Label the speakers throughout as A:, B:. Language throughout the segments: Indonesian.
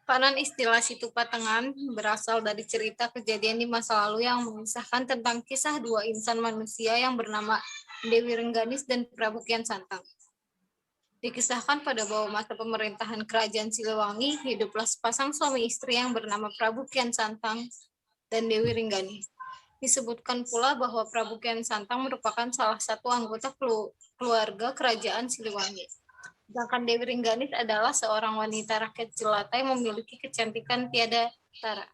A: Peranan istilah Situpatengan berasal dari cerita kejadian di masa lalu yang mengisahkan tentang kisah dua insan manusia yang bernama Dewi Rengganis dan Prabu Kian Santang. Dikisahkan pada bawah masa pemerintahan Kerajaan Siliwangi, hiduplah sepasang suami istri yang bernama Prabu Kian Santang dan Dewi Rengganis. Disebutkan pula bahwa Prabu Kian Santang merupakan salah satu anggota keluarga Kerajaan Siliwangi. Sedangkan Dewi Rengganis adalah seorang wanita rakyat jelata yang memiliki kecantikan tiada tara.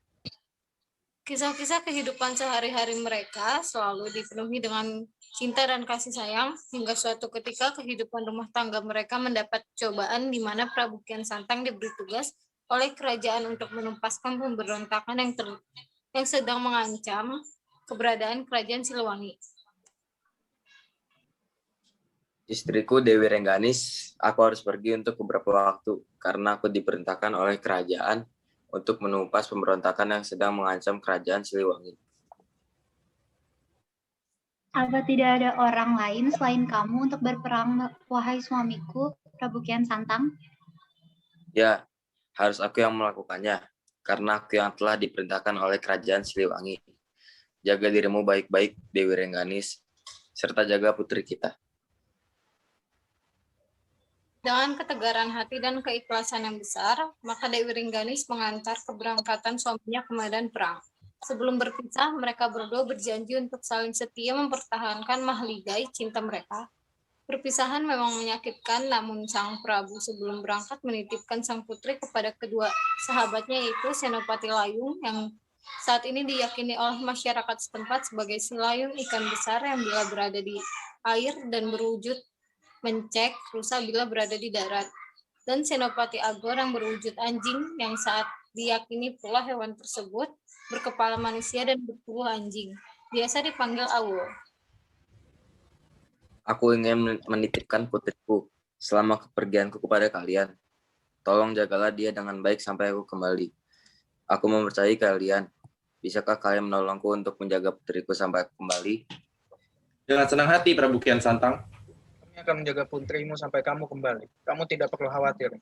A: Kisah-kisah kehidupan sehari-hari mereka selalu dipenuhi dengan cinta dan kasih sayang, hingga suatu ketika kehidupan rumah tangga mereka mendapat cobaan di mana Prabu Kian Santang diberi tugas oleh kerajaan untuk menuntaskan pemberontakan yang sedang mengancam keberadaan Kerajaan Siliwangi.
B: Istriku Dewi Rengganis, aku harus pergi untuk beberapa waktu karena aku diperintahkan oleh kerajaan untuk menumpas pemberontakan yang sedang mengancam Kerajaan Siliwangi.
C: Apa tidak ada orang lain selain kamu untuk berperang, wahai suamiku, Prabu Kian Santang?
B: Ya, harus aku yang melakukannya, karena aku yang telah diperintahkan oleh Kerajaan Siliwangi. Jaga dirimu baik-baik, Dewi Rengganis, serta jaga putri kita.
A: Dengan ketegaran hati dan keikhlasan yang besar, maka Dewi Rengganis mengantar keberangkatan suaminya ke medan perang. Sebelum berpisah, mereka berdua berjanji untuk saling setia mempertahankan mahligai cinta mereka. Perpisahan memang menyakitkan, namun Sang Prabu sebelum berangkat menitipkan sang putri kepada kedua sahabatnya, yaitu Senopati Layung, yang saat ini diyakini oleh masyarakat setempat sebagai si layung ikan besar yang bila berada di air dan berwujud mencek rusa bila berada di darat, dan Senopati Agor yang berwujud anjing yang saat diyakini pula hewan tersebut berkepala manusia dan bertubuh anjing, biasa dipanggil Awo.
B: Aku ingin menitipkan putriku selama kepergianku kepada kalian. Tolong jagalah dia dengan baik sampai aku kembali. Aku mempercayai kalian. Bisakah kalian menolongku untuk menjaga putriku sampai aku kembali?
D: Dengan senang hati, Prabu Kian Santang. Kami akan menjaga putrimu sampai kamu kembali. Kamu tidak perlu khawatir.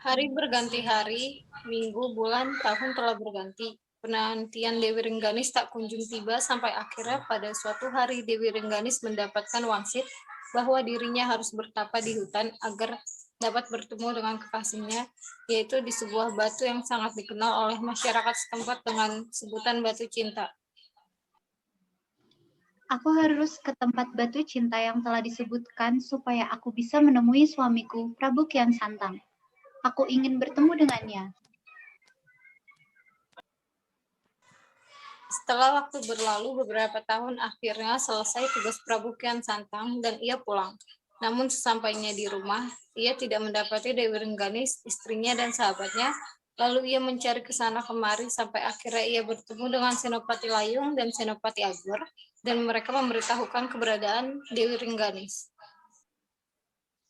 A: Hari berganti hari, minggu, bulan, tahun telah berganti. Penantian Dewi Rengganis tak kunjung tiba sampai akhirnya pada suatu hari Dewi Rengganis mendapatkan wangsit bahwa dirinya harus bertapa di hutan agar dapat bertemu dengan kekasihnya, yaitu di sebuah batu yang sangat dikenal oleh masyarakat setempat dengan sebutan Batu Cinta.
C: Aku harus ke tempat batu cinta yang telah disebutkan supaya aku bisa menemui suamiku, Prabu Kian Santang. Aku ingin bertemu dengannya.
A: Setelah waktu berlalu beberapa tahun, akhirnya selesai tugas Prabu Kian Santang dan ia pulang. Namun sesampainya di rumah, ia tidak mendapati Dewi Rengganis, istrinya dan sahabatnya. Lalu ia mencari ke sana kemari sampai akhirnya ia bertemu dengan Senopati Layung dan Senopati Agor, dan mereka memberitahukan keberadaan Dewi Rengganis.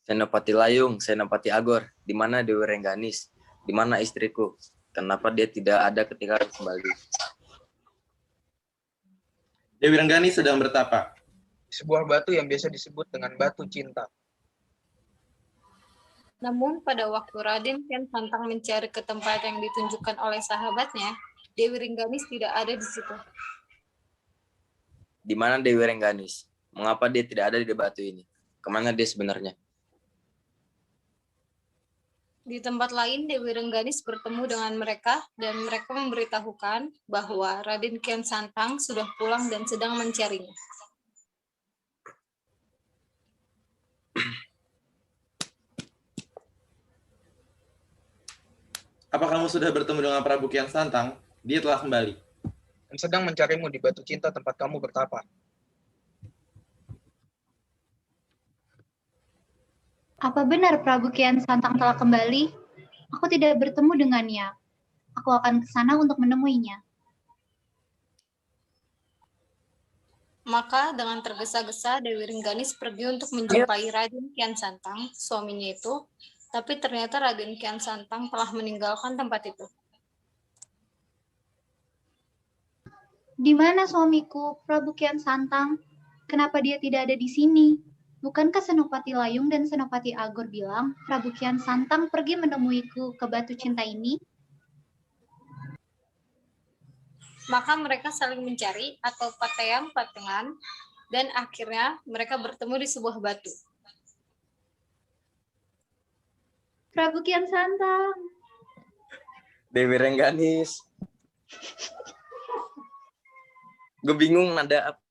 B: Senopati Layung, Senopati Agor, di mana Dewi Rengganis? Di mana istriku? Kenapa dia tidak ada ketika kembali?
D: Dewi Rengganis sedang bertapa di sebuah batu yang biasa disebut dengan Batu Cinta.
A: Namun pada waktu Raden Kian Santang mencari ke tempat yang ditunjukkan oleh sahabatnya, Dewi Rengganis tidak ada di situ.
B: Di mana Dewi Rengganis? Mengapa dia tidak ada di batu ini? Kemana dia sebenarnya?
A: Di tempat lain, Dewi Rengganis bertemu dengan mereka dan mereka memberitahukan bahwa Raden Kian Santang sudah pulang dan sedang mencarinya.
D: Apa kamu sudah bertemu dengan Prabu Kian Santang? Dia telah kembali dan sedang mencarimu di Batu Cinta tempat kamu bertapa.
C: Apa benar Prabu Kian Santang telah kembali? Aku tidak bertemu dengannya. Aku akan ke sana untuk menemuinya.
A: Maka dengan tergesa-gesa Dewi Rengganis pergi untuk menjumpai Raden Kian Santang, suaminya itu, tapi ternyata Raden Kian Santang telah meninggalkan tempat itu.
C: Di mana suamiku, Prabu Kian Santang? Kenapa dia tidak ada di sini? Bukankah Senopati Layung dan Senopati Agor bilang Prabu Kian Santang pergi menemuiku ke batu cinta ini?
A: Maka mereka saling mencari atau pateyang patengan, dan akhirnya mereka bertemu di sebuah batu.
C: Prabu Kian Santang.
B: Dewi Rengganis. Gue bingung nada apa.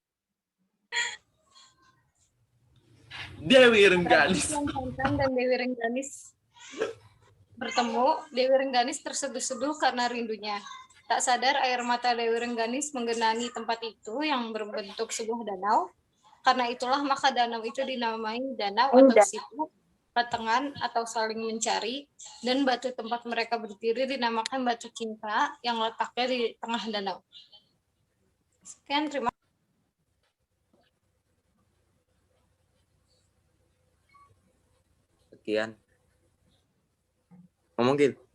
D: Dewi
A: Prabu
D: Rengganis.
A: Kian Santang dan Dewi Rengganis bertemu. Dewi Rengganis terseduh-seduh karena rindunya. Tak sadar air mata Dewi Rengganis menggenangi tempat itu yang berbentuk sebuah danau. Karena itulah maka danau itu dinamai danau atau situ, patengan atau saling mencari, dan batu tempat mereka berdiri dinamakan batu cinta yang letaknya di tengah danau. Sekian, terima kasih.
B: Sekian. Ngomong gitu.